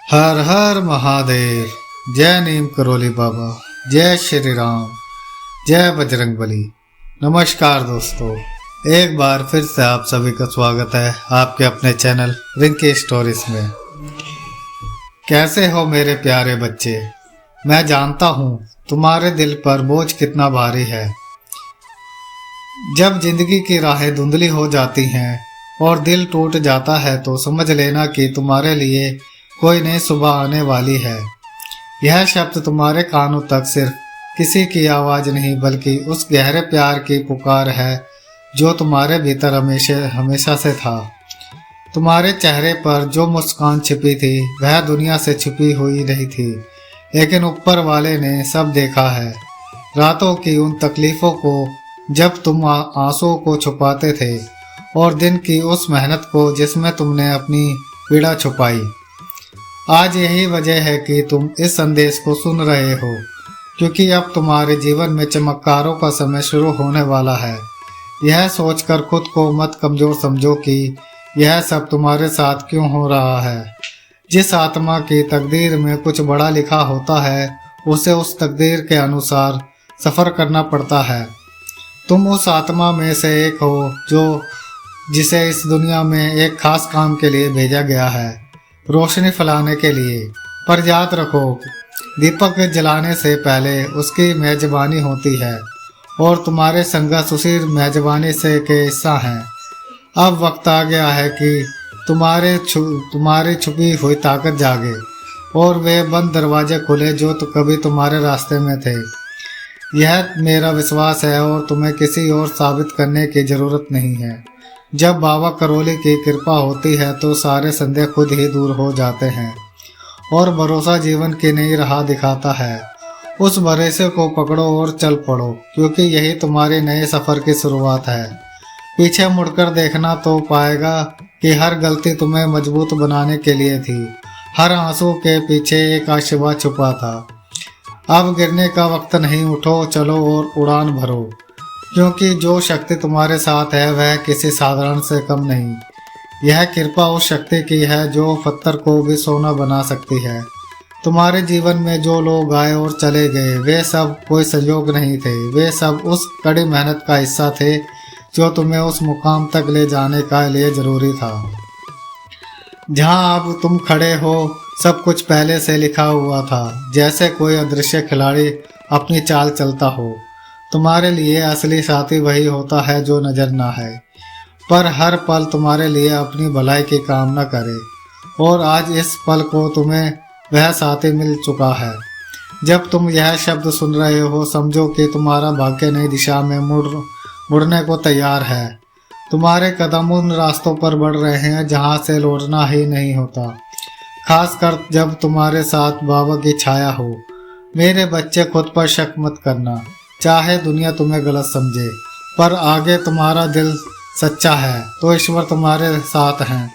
हर हर महादेव। जय नीम करोली बाबा, जय श्री राम, जय बजरंगबली। नमस्कार दोस्तों, एक बार फिर से आप सभी का स्वागत है आपके अपने चैनल रिंकी स्टोरीज में। कैसे हो मेरे प्यारे बच्चे? मैं जानता हूँ तुम्हारे दिल पर बोझ कितना भारी है। जब जिंदगी की राहें धुंधली हो जाती हैं और दिल टूट जाता है तो समझ लेना कि तुम्हारे लिए कोई नई सुबह आने वाली है। यह शब्द तुम्हारे कानों तक सिर्फ किसी की आवाज़ नहीं बल्कि उस गहरे प्यार की पुकार है जो तुम्हारे भीतर हमेशा हमेशा से था। तुम्हारे चेहरे पर जो मुस्कान छिपी थी वह दुनिया से छिपी हुई नहीं थी, लेकिन ऊपर वाले ने सब देखा है। रातों की उन तकलीफ़ों को जब तुम आंसुओं को छुपाते थे और दिन की उस मेहनत को जिसमें तुमने अपनी पीड़ा छुपाई। आज यही वजह है कि तुम इस संदेश को सुन रहे हो, क्योंकि अब तुम्हारे जीवन में चमत्कारों का समय शुरू होने वाला है। यह सोचकर खुद को मत कमज़ोर समझो कि यह सब तुम्हारे साथ क्यों हो रहा है। जिस आत्मा की तकदीर में कुछ बड़ा लिखा होता है उसे उस तकदीर के अनुसार सफ़र करना पड़ता है। तुम उस आत्मा में से एक हो जिसे इस दुनिया में एक खास काम के लिए भेजा गया है, रोशनी फैलाने के लिए। पर याद रखो, दीपक जलाने से पहले उसकी मेजबानी होती है और तुम्हारे संघर्ष उसी मेजबानी से के हिस्सा हैं। अब वक्त आ गया है कि तुम्हारी छुपी हुई ताकत जागे और वे बंद दरवाजे खुले जो कभी तुम्हारे रास्ते में थे। यह मेरा विश्वास है और तुम्हें किसी और साबित करने की ज़रूरत नहीं है। जब बाबा करोली की कृपा होती है तो सारे संदेह खुद ही दूर हो जाते हैं और भरोसा जीवन की नई राह दिखाता है। उस भरोसे को पकड़ो और चल पड़ो, क्योंकि यही तुम्हारे नए सफ़र की शुरुआत है। पीछे मुड़कर देखना तो पाएगा कि हर गलती तुम्हें मजबूत बनाने के लिए थी। हर आंसू के पीछे एक आशीर्वाद छुपा था। अब गिरने का वक्त नहीं, उठो, चलो और उड़ान भरो, क्योंकि जो शक्ति तुम्हारे साथ है वह किसी साधारण से कम नहीं। यह कृपा उस शक्ति की है जो पत्थर को भी सोना बना सकती है। तुम्हारे जीवन में जो लोग आए और चले गए वे सब कोई संयोग नहीं थे, वे सब उस कड़ी मेहनत का हिस्सा थे जो तुम्हें उस मुकाम तक ले जाने का लिए जरूरी था। जहां अब तुम खड़े हो सब कुछ पहले से लिखा हुआ था, जैसे कोई अदृश्य खिलाड़ी अपनी चाल चलता हो। तुम्हारे लिए असली साथी वही होता है जो नजर ना है, पर हर पल तुम्हारे लिए अपनी भलाई की कामना करे। और आज इस पल को तुम्हें वह साथी मिल चुका है। जब तुम यह शब्द सुन रहे हो समझो कि तुम्हारा भाग्य नई दिशा में मुड़ने को तैयार है। तुम्हारे कदम उन रास्तों पर बढ़ रहे हैं जहां से लौटना ही नहीं होता, खासकर जब तुम्हारे साथ बाबा की छाया हो। मेरे बच्चे, खुद पर शक मत करना, चाहे दुनिया तुम्हें गलत समझे, पर आगे तुम्हारा दिल सच्चा है तो ईश्वर तुम्हारे साथ हैं।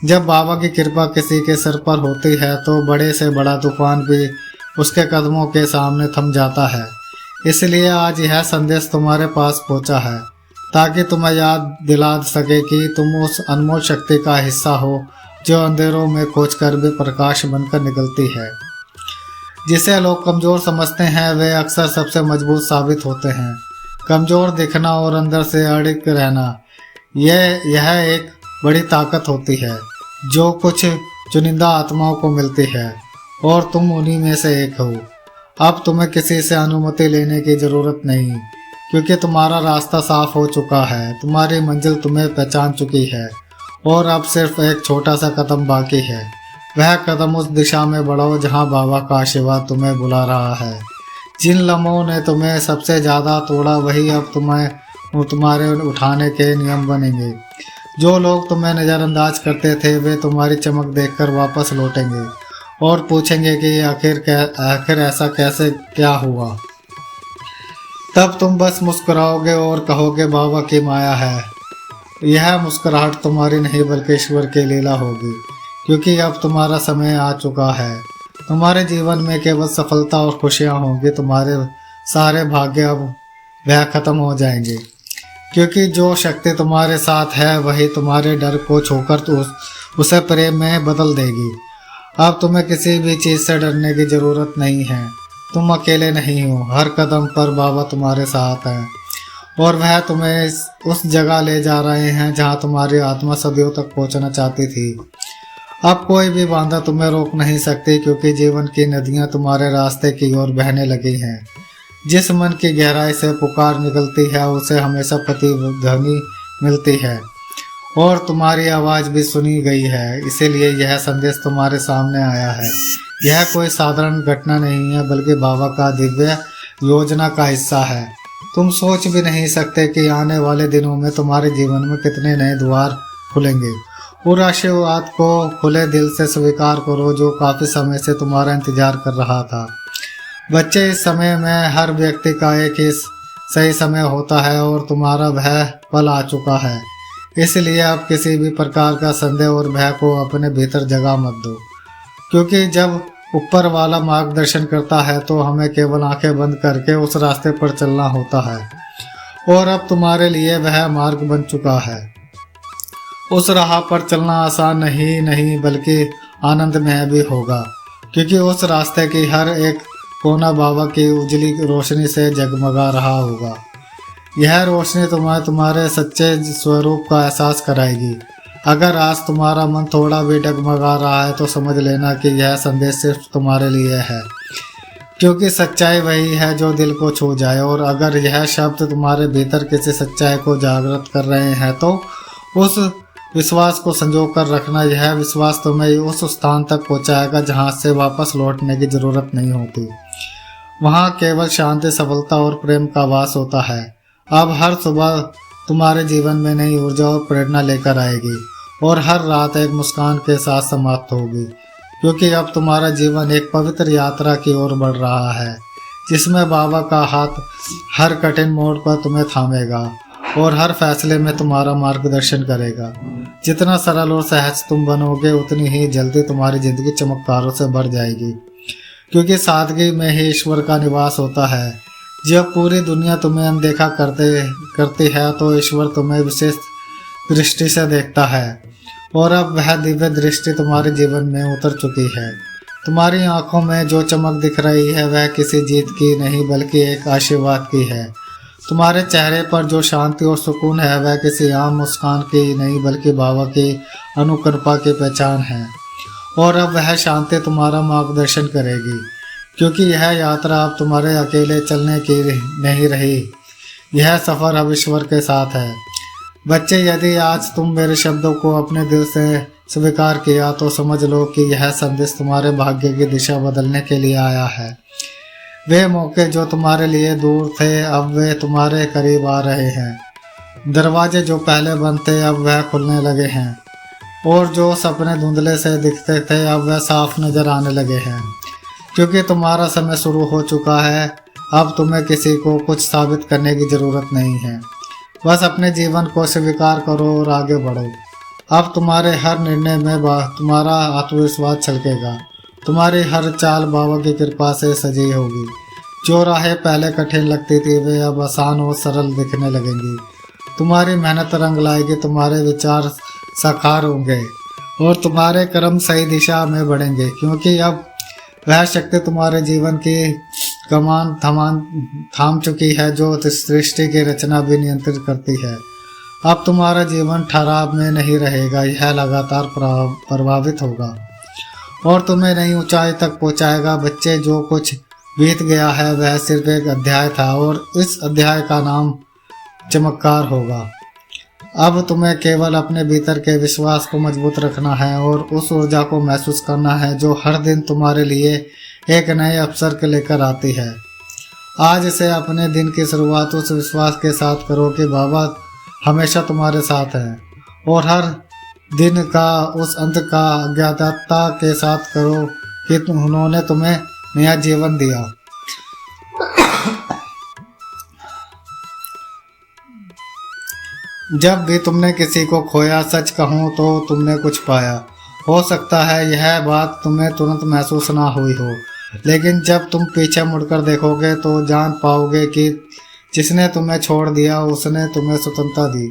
जब बाबा की कृपा किसी के सिर पर होती है तो बड़े से बड़ा तूफान भी उसके कदमों के सामने थम जाता है। इसलिए आज यह संदेश तुम्हारे पास पहुंचा है ताकि तुम्हें याद दिला सके कि तुम उस अनमोल शक्ति का हिस्सा हो जो अंधेरों में खोजकर भी प्रकाश बनकर निकलती है। जिसे लोग कमज़ोर समझते हैं वे अक्सर सबसे मजबूत साबित होते हैं। कमज़ोर दिखना और अंदर से अड़िग रहना, यह एक बड़ी ताकत होती है जो कुछ चुनिंदा आत्माओं को मिलती है और तुम उन्हीं में से एक हो। अब तुम्हें किसी से अनुमति लेने की ज़रूरत नहीं, क्योंकि तुम्हारा रास्ता साफ हो चुका है। तुम्हारी मंजिल तुम्हें पहचान चुकी है और अब सिर्फ एक छोटा सा कदम बाकी है। वह कदम उस दिशा में बढ़ाओ जहां बाबा का आशीर्वाद तुम्हें बुला रहा है। जिन लम्हों ने तुम्हें सबसे ज़्यादा तोड़ा वही अब तुम्हारे उठाने के नियम बनेंगे। जो लोग तुम्हें नज़रअंदाज करते थे वे तुम्हारी चमक देखकर वापस लौटेंगे और पूछेंगे कि आखिर ऐसा कैसे क्या हुआ। तब तुम बस मुस्कुराओगे और कहोगे बाबा की माया है। यह मुस्कुराहट तुम्हारी नहीं बल्कि ईश्वर की लीला होगी, क्योंकि अब तुम्हारा समय आ चुका है। तुम्हारे जीवन में केवल सफलता और खुशियाँ होंगी। तुम्हारे सारे भाग्य अब वह खत्म हो जाएंगे, क्योंकि जो शक्ति तुम्हारे साथ है वही तुम्हारे डर को छोड़कर तो उसे प्रेम में बदल देगी। अब तुम्हें किसी भी चीज़ से डरने की जरूरत नहीं है। तुम अकेले नहीं हो, हर कदम पर बाबा तुम्हारे साथ है और वह तुम्हें उस जगह ले जा रहे हैं जहां तुम्हारी आत्मा सदियों तक पहुंचना चाहती थी। अब कोई भी बाधा तुम्हें रोक नहीं सकती, क्योंकि जीवन की नदियां तुम्हारे रास्ते की ओर बहने लगी हैं। जिस मन की गहराई से पुकार निकलती है उसे हमेशा प्रतिध्वनि मिलती है और तुम्हारी आवाज़ भी सुनी गई है। इसीलिए यह संदेश तुम्हारे सामने आया है। यह कोई साधारण घटना नहीं है, बल्कि बाबा का दिव्य योजना का हिस्सा है। तुम सोच भी नहीं सकते कि आने वाले दिनों में तुम्हारे जीवन में कितने नए द्वार खुलेंगे। उस आशीर्वाद को खुले दिल से स्वीकार करो जो काफ़ी समय से तुम्हारा इंतजार कर रहा था। बच्चे, इस समय में हर व्यक्ति का एक ही सही समय होता है और तुम्हारा वह पल आ चुका है। इसलिए अब किसी भी प्रकार का संदेह और भय को अपने भीतर जगह मत दो, क्योंकि जब ऊपर वाला मार्गदर्शन करता है तो हमें केवल आंखें बंद करके उस रास्ते पर चलना होता है और अब तुम्हारे लिए वह मार्ग बन चुका है। उस राह पर चलना आसान नहीं बल्कि आनंदमय भी होगा, क्योंकि उस रास्ते की हर एक कोना बाबा की उजली रोशनी से जगमगा रहा होगा। यह रोशनी तुम्हें तुम्हारे सच्चे स्वरूप का एहसास कराएगी। अगर आज तुम्हारा मन थोड़ा भी डगमगा रहा है तो समझ लेना कि यह संदेश सिर्फ तुम्हारे लिए है, क्योंकि सच्चाई वही है जो दिल को छू जाए। और अगर यह शब्द तुम्हारे भीतर किसी सच्चाई को जागृत कर रहे हैं तो उस विश्वास को संजो कर रखना। यह विश्वास तुम्हें उस स्थान तक पहुंचाएगा जहां से वापस लौटने की जरूरत नहीं होती। वहां केवल शांति, सफलता और प्रेम का वास होता है। अब हर सुबह तुम्हारे जीवन में नई ऊर्जा और प्रेरणा लेकर आएगी और हर रात एक मुस्कान के साथ समाप्त होगी, क्योंकि अब तुम्हारा जीवन एक पवित्र यात्रा की ओर बढ़ रहा है, जिसमें बाबा का हाथ हर कठिन मोड़ पर तुम्हें थामेगा और हर फैसले में तुम्हारा मार्गदर्शन करेगा। जितना सरल और सहज तुम बनोगे, उतनी ही जल्दी तुम्हारी जिंदगी चमत्कारों से भर जाएगी, क्योंकि सादगी में ही ईश्वर का निवास होता है। जब पूरी दुनिया तुम्हें अनदेखा करती है तो ईश्वर तुम्हें विशेष दृष्टि से देखता है और अब वह दिव्य दृष्टि तुम्हारे जीवन में उतर चुकी है। तुम्हारी आंखों में जो चमक दिख रही है वह किसी जीत की नहीं बल्कि एक आशीर्वाद की है। तुम्हारे चेहरे पर जो शांति और सुकून है वह किसी आम मुस्कान की नहीं बल्कि बाबा की अनुकंपा की पहचान है। और अब वह शांति तुम्हारा मार्गदर्शन करेगी, क्योंकि यह यात्रा अब तुम्हारे अकेले चलने की नहीं रही। यह सफ़र अब ईश्वर के साथ है। बच्चे, यदि आज तुम मेरे शब्दों को अपने दिल से स्वीकार किया तो समझ लो कि यह संदेश तुम्हारे भाग्य की दिशा बदलने के लिए आया है। वे मौके जो तुम्हारे लिए दूर थे अब वे तुम्हारे करीब आ रहे हैं। दरवाजे जो पहले बंद थे अब वह खुलने लगे हैं और जो सपने धुंधले से दिखते थे अब वह साफ नजर आने लगे हैं, क्योंकि तुम्हारा समय शुरू हो चुका है। अब तुम्हें किसी को कुछ साबित करने की ज़रूरत नहीं है। बस अपने जीवन को स्वीकार करो और आगे बढ़ो। अब तुम्हारे हर निर्णय में तुम्हारा आत्मविश्वास छलकेगा। तुम्हारी हर चाल बाबा की कृपा से सजी होगी। जो राहें पहले कठिन लगती थी वे अब आसान और सरल दिखने लगेंगी। तुम्हारी मेहनत रंग लाएगी, तुम्हारे विचार साकार होंगे और तुम्हारे कर्म सही दिशा में बढ़ेंगे, क्योंकि अब वह शक्ति तुम्हारे जीवन की कमान थाम चुकी है जो सृष्टि की रचना भी नियंत्रित करती है। अब तुम्हारा जीवन ठहराव में नहीं रहेगा, यह लगातार प्रभावित होगा और तुम्हें नई ऊंचाई तक पहुंचाएगा। बच्चे, जो कुछ बीत गया है वह सिर्फ एक अध्याय था और इस अध्याय का नाम चमत्कार होगा। अब तुम्हें केवल अपने भीतर के विश्वास को मजबूत रखना है और उस ऊर्जा को महसूस करना है जो हर दिन तुम्हारे लिए एक नए अवसर के लेकर आती है। आज से अपने दिन की शुरुआत उस विश्वास के साथ करो कि बाबा हमेशा तुम्हारे साथ है और हर दिन का उस अंत का अज्ञातता के साथ करो कि उन्होंने तुम्हें नया जीवन दिया। जब भी तुमने किसी को खोया, सच कहूँ तो तुमने कुछ पाया। हो सकता है यह बात तुम्हें तुरंत महसूस ना हुई हो, लेकिन जब तुम पीछे मुड़कर देखोगे तो जान पाओगे कि जिसने तुम्हें छोड़ दिया उसने तुम्हें स्वतंत्रता दी।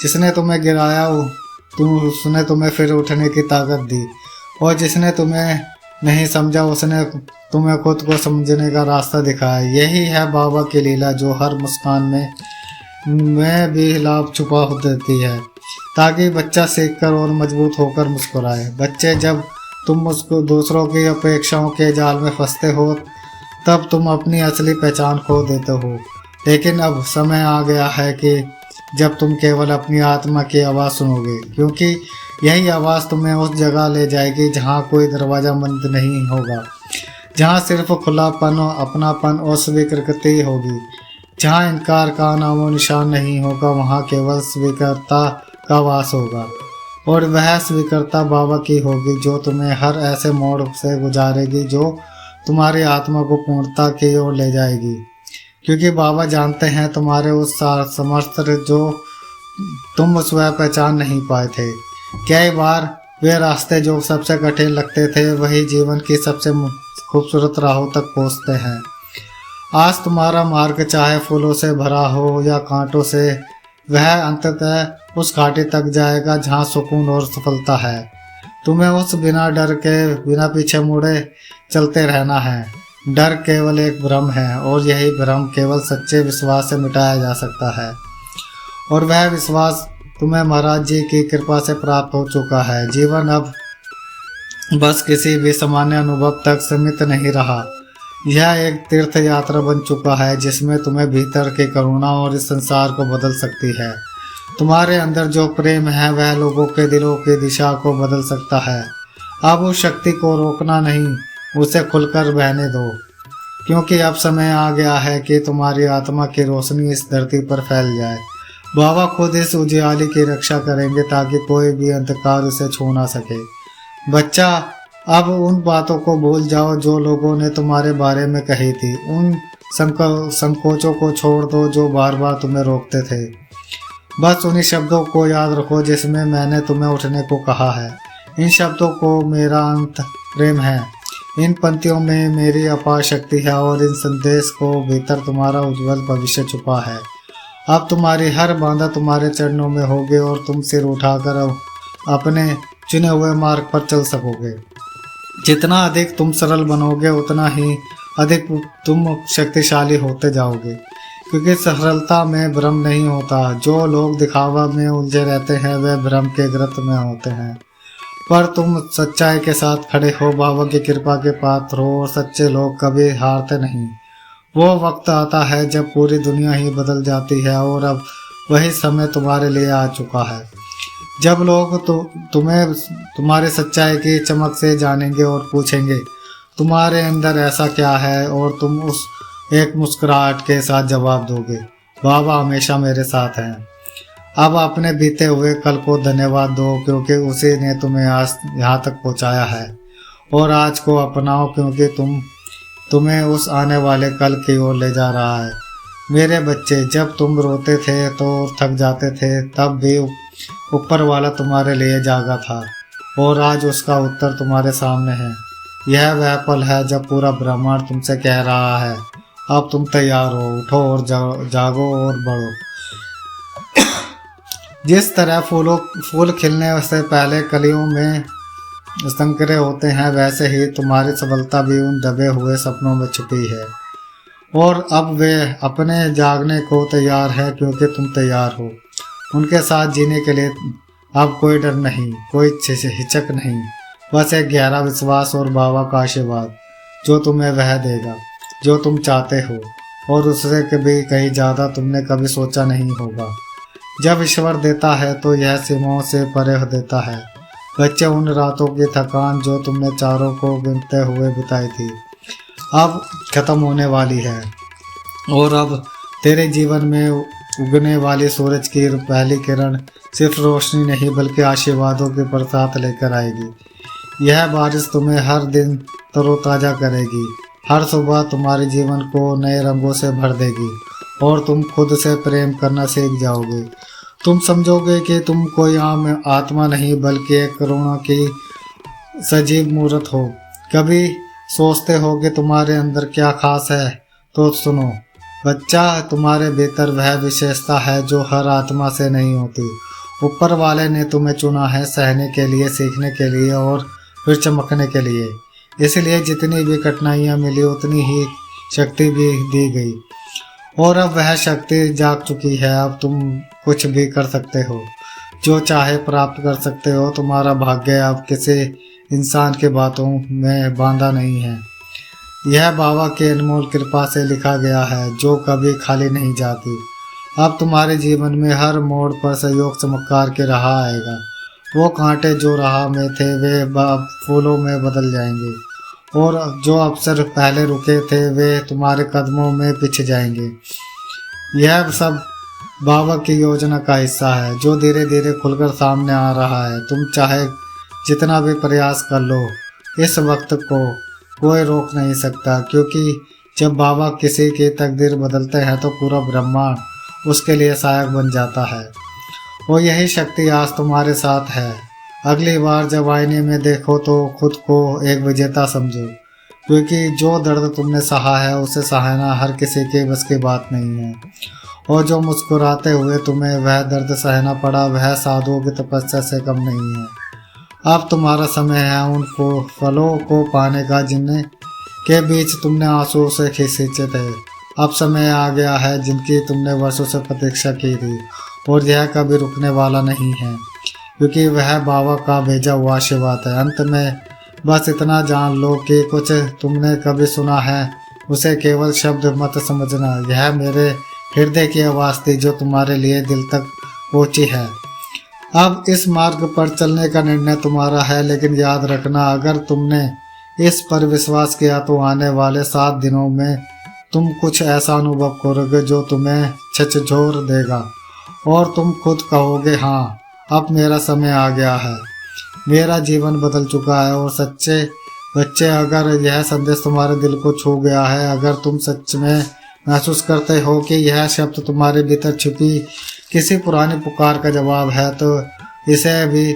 जिसने तुम्हें गिराया उसने तुम्हें फिर उठने की ताकत दी, और जिसने तुम्हें नहीं समझा उसने तुम्हें खुद को समझने का रास्ता दिखाया। यही है बाबा की लीला, जो हर मुस्कान में भी लाभ छुपा देती है, ताकि बच्चा सीखकर और मजबूत होकर मुस्कुराए। बच्चे, जब तुम उसको दूसरों की अपेक्षाओं के जाल में फंसते हो तब तुम अपनी असली पहचान खो देते हो। लेकिन अब समय आ गया है कि जब तुम केवल अपनी आत्मा की आवाज़ सुनोगे, क्योंकि यही आवाज़ तुम्हें उस जगह ले जाएगी जहाँ कोई दरवाज़ा बंद नहीं होगा, जहाँ सिर्फ खुलापन और अपनापन और स्वीकृति होगी, जहाँ इनकार का नामो निशान नहीं होगा, वहाँ केवल स्वीकृता का वास होगा। और वह स्वीकृता बाबा की होगी, जो तुम्हें हर ऐसे मोड़ से गुजारेगी जो तुम्हारी आत्मा को पूर्णता की ओर ले जाएगी। क्योंकि बाबा जानते हैं तुम्हारे उस समर्थ जो तुम स्वयं पहचान नहीं पाए थे। कई बार वे रास्ते जो सबसे कठिन लगते थे वही जीवन की सबसे खूबसूरत राहों तक पहुँचते हैं। आज तुम्हारा मार्ग चाहे फूलों से भरा हो या कांटों से, वह अंततः उस घाटी तक जाएगा जहाँ सुकून और सफलता है। तुम्हें उस बिना डर के, बिना पीछे मुड़े चलते रहना है। डर केवल एक भ्रम है, और यही भ्रम केवल सच्चे विश्वास से मिटाया जा सकता है। और वह विश्वास तुम्हें महाराज जी की कृपा से प्राप्त हो चुका है। जीवन अब बस किसी भी सामान्य अनुभव तक सीमित नहीं रहा। यह एक तीर्थ यात्रा बन चुका है, जिसमें तुम्हें भीतर की करुणा और इस संसार को बदल सकती है। तुम्हारे अंदर जो प्रेम है वह लोगों के दिलों की दिशा को बदल सकता है। अब उस शक्ति को रोकना नहीं, उसे खुलकर बहने दो, क्योंकि अब समय आ गया है कि तुम्हारी आत्मा की रोशनी इस धरती पर फैल जाए। बाबा खुद इस उजियाली की रक्षा करेंगे ताकि कोई भी अंधकार उसे छू ना सके। बच्चा, अब उन बातों को भूल जाओ जो लोगों ने तुम्हारे बारे में कही थी। उन संकोचों को छोड़ दो जो बार बार तुम्हें रोकते थे। बस उन्हीं शब्दों को याद रखो जिसमें मैंने तुम्हें उठने को कहा है। इन शब्दों को मेरा अंत प्रेम है, इन पंक्तियों में मेरी अपार शक्ति है, और इन संदेश को भीतर तुम्हारा उज्जवल भविष्य छुपा है। अब तुम्हारी हर बाधा तुम्हारे चरणों में होगी, और तुम सिर उठाकर अपने चुने हुए मार्ग पर चल सकोगे। जितना अधिक तुम सरल बनोगे उतना ही अधिक तुम शक्तिशाली होते जाओगे, क्योंकि सरलता में भ्रम नहीं होता। जो लोग दिखावा में उलझे रहते हैं वे भ्रम के गर्त में होते हैं, पर तुम सच्चाई के साथ खड़े हो, बाबा की कृपा के पात्र हो, और सच्चे लोग कभी हारते नहीं। वो वक्त आता है जब पूरी दुनिया ही बदल जाती है, और अब वही समय तुम्हारे लिए आ चुका है, जब लोग तुम्हें तुम्हारे सच्चाई की चमक से जानेंगे और पूछेंगे तुम्हारे अंदर ऐसा क्या है, और तुम उस एक मुस्कुराहट के साथ जवाब दोगे, बाबा हमेशा मेरे साथ हैं। अब अपने बीते हुए कल को धन्यवाद दो, क्योंकि उसी ने तुम्हें आज यहाँ तक पहुँचाया है, और आज को अपनाओ, क्योंकि तुम्हें उस आने वाले कल की ओर ले जा रहा है। मेरे बच्चे, जब तुम रोते थे तो थक जाते थे, तब भी ऊपर वाला तुम्हारे लिए जागा था, और आज उसका उत्तर तुम्हारे सामने है। यह वह पल है जब पूरा ब्रह्मांड तुमसे कह रहा है, अब तुम तैयार हो, उठो और जागो और बढ़ो। जिस तरह फूल खिलने से पहले कलियों में संकरे होते हैं, वैसे ही तुम्हारी सफलता भी उन दबे हुए सपनों में छुपी है, और अब वे अपने जागने को तैयार है, क्योंकि तुम तैयार हो। उनके साथ जीने के लिए अब कोई डर नहीं, कोई हिचक नहीं, बस एक गहरा विश्वास और बाबा का आशीर्वाद, जो तुम्हें वह देगा जो तुम चाहते हो, और उससे कभी कहीं ज़्यादा तुमने कभी सोचा नहीं होगा। जब ईश्वर देता है तो यह सीमाओं से परे देता है। बच्चे, उन रातों की थकान जो तुमने चारों को गिनते हुए बिताई थी अब खत्म होने वाली है, और अब तेरे जीवन में उगने वाली सूरज की पहली किरण सिर्फ रोशनी नहीं बल्कि आशीर्वादों की बरसात लेकर आएगी। यह बारिश तुम्हें हर दिन तरोताज़ा करेगी, हर सुबह तुम्हारे जीवन को नए रंगों से भर देगी, और तुम खुद से प्रेम करना सीख जाओगे। तुम समझोगे कि तुम कोई आम आत्मा नहीं बल्कि एक करुणा की सजीव मूर्त हो। कभी सोचते हो कि तुम्हारे अंदर क्या खास है, तो सुनो बच्चा, तुम्हारे भीतर वह विशेषता है जो हर आत्मा से नहीं होती, ऊपर वाले ने तुम्हें चुना है सहने के लिए, सीखने के लिए और फिर चमकने के लिए। इसलिए जितनी भी कठिनाइयाँ मिली उतनी ही शक्ति भी दी गई, और अब वह शक्ति जाग चुकी है। अब तुम कुछ भी कर सकते हो, जो चाहे प्राप्त कर सकते हो। तुम्हारा भाग्य अब किसी इंसान के बातों में बांधा नहीं है। यह बाबा की अनमोल कृपा से लिखा गया है, जो कभी खाली नहीं जाती। अब तुम्हारे जीवन में हर मोड़ पर सहयोग चमत्कार के राह आएगा। वो कांटे जो राह में थे वे अब फूलों में बदल जाएंगे, और जो अवसर पहले रुके थे वे तुम्हारे कदमों में पिछ जाएंगे। यह सब बाबा की योजना का हिस्सा है, जो धीरे धीरे खुलकर सामने आ रहा है। तुम चाहे जितना भी प्रयास कर लो, इस वक्त को कोई रोक नहीं सकता, क्योंकि जब बाबा किसी की तकदीर बदलते हैं तो पूरा ब्रह्मांड उसके लिए सहायक बन जाता है। और यही शक्ति आज तुम्हारे साथ है। अगली बार जब आईने में देखो तो खुद को एक विजेता समझो, क्योंकि जो दर्द तुमने सहा है उसे सहना हर किसी के बस की बात नहीं है। और जो मुस्कुराते हुए तुम्हें वह दर्द सहना पड़ा, वह साधुओं की तपस्या से कम नहीं है। अब तुम्हारा समय है उन फलों को पाने का जिन्हें के बीच तुमने आंसुओं से खींचे थे। अब समय आ गया है जिनकी तुमने वर्षों से प्रतीक्षा की थी, और यह कभी रुकने वाला नहीं है, क्योंकि वह बाबा का भेजा हुआ आशीर्वाद है। अंत में बस इतना जान लो कि कुछ तुमने कभी सुना है उसे केवल शब्द मत समझना। यह मेरे हृदय की आवाज़ थी जो तुम्हारे लिए दिल तक पहुंची है। अब इस मार्ग पर चलने का निर्णय तुम्हारा है, लेकिन याद रखना, अगर तुमने इस पर विश्वास किया तो आने वाले 7 दिनों में तुम कुछ ऐसा अनुभव करोगे जो तुम्हें झकझोर देगा, और तुम खुद कहोगे, हाँ अब मेरा समय आ गया है, मेरा जीवन बदल चुका है। और सच्चे बच्चे, अगर यह संदेश तुम्हारे दिल को छू गया है, अगर तुम सच में महसूस करते हो कि यह शब्द तुम्हारे भीतर छुपी किसी पुरानी पुकार का जवाब है, तो इसे भी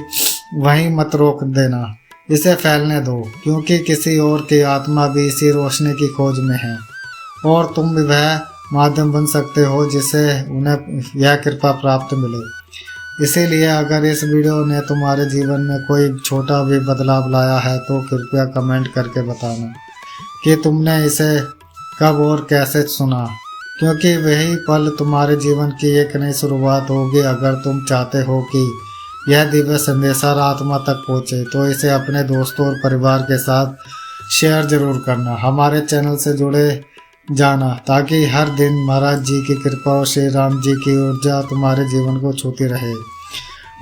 वहीं मत रोक देना, इसे फैलने दो, क्योंकि किसी और की आत्मा भी इसी रोशनी की खोज में है, और तुम भी वह माध्यम बन सकते हो जिसे उन्हें यह कृपा प्राप्त मिले। इसीलिए अगर इस वीडियो ने तुम्हारे जीवन में कोई छोटा भी बदलाव लाया है तो कृपया कमेंट करके बताना कि तुमने इसे कब और कैसे सुना, क्योंकि वही पल तुम्हारे जीवन की एक नई शुरुआत होगी। अगर तुम चाहते हो कि यह दिव्य संदेश हर आत्मा तक पहुँचे तो इसे अपने दोस्तों और परिवार के साथ शेयर जरूर करना। हमारे चैनल से जुड़े जाना ताकि हर दिन महाराज जी की कृपा और श्री राम जी की ऊर्जा तुम्हारे जीवन को छूती रहे।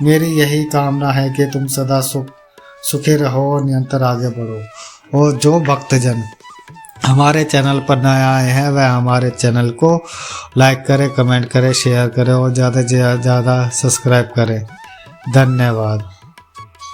मेरी यही कामना है कि तुम सदा सुखी रहो और निरंतर आगे बढ़ो। और जो भक्तजन हमारे चैनल पर नए आए हैं वह हमारे चैनल को लाइक करें, कमेंट करें, शेयर करें और ज़्यादा से ज़्यादा सब्सक्राइब करें। धन्यवाद।